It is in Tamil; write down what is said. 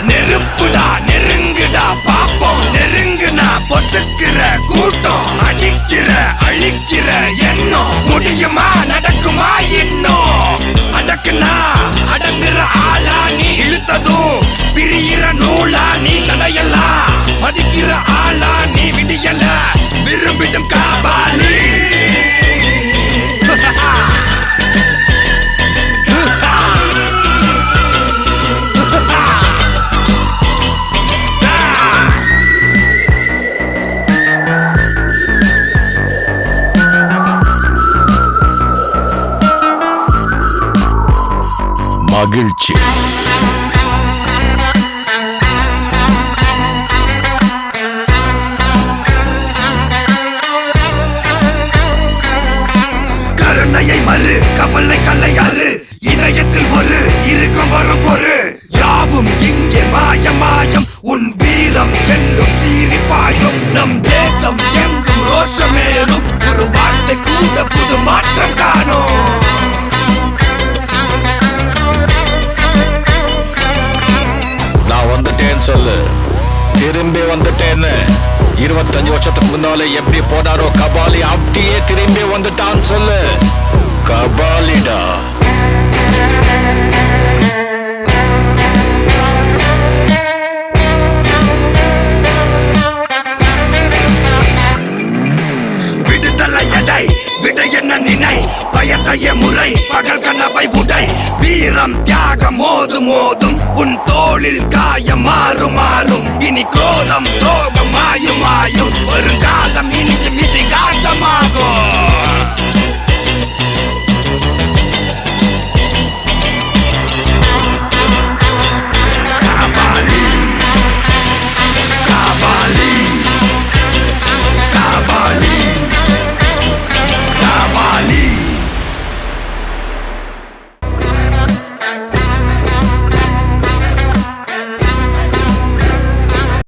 நெருப்புடா நெருங்குடா பாப்போம் நெருங்குனா பொசுக்கிற கூட்டம் அடிக்கிற அழிக்கிற எண்ணம் முடியுமா நடக்குமா இன்னும் அடக்குனா அடங்குற ஆளா நீ இழுத்ததும் பிரியிற நூலா நீ தடையலாம் மதிக்கிற ஆளா நீ விடியல விரும்பிடும் காபாலி மகிழ்ச்சி கருணையை மறு கவலை கல்லையாறு இதயத்தில் ஒரு இருக்கும் வரும் பொரு யாவும் இங்கே மாயம் உன் வீரம் என்றும் சீரிப்பாயும் நம் தேசம் எங்கும் ரோஷமேறும் ஒரு வார்த்தை கூட புது மாற்றம் காணும் சொல்லு திரும்பி வந்துட்டேன்னு 25 வருஷத்துக்கு முன்னால எப்படி போனாரோ கபாலி அப்படியே திரும்பி வந்துட்டான்னு சொல்லு கபாலிடா விடுதலை எடை விடை என்ன நினை பயத்தைய முறை பகல் கனவை உடை வீரம் தியாகம் மோதும் உன் தோளில் காயம் மாறும் இனி குரோதம் துரோகம் மாயும் வருங்காலம் இனியும் இதிகாசமாகும்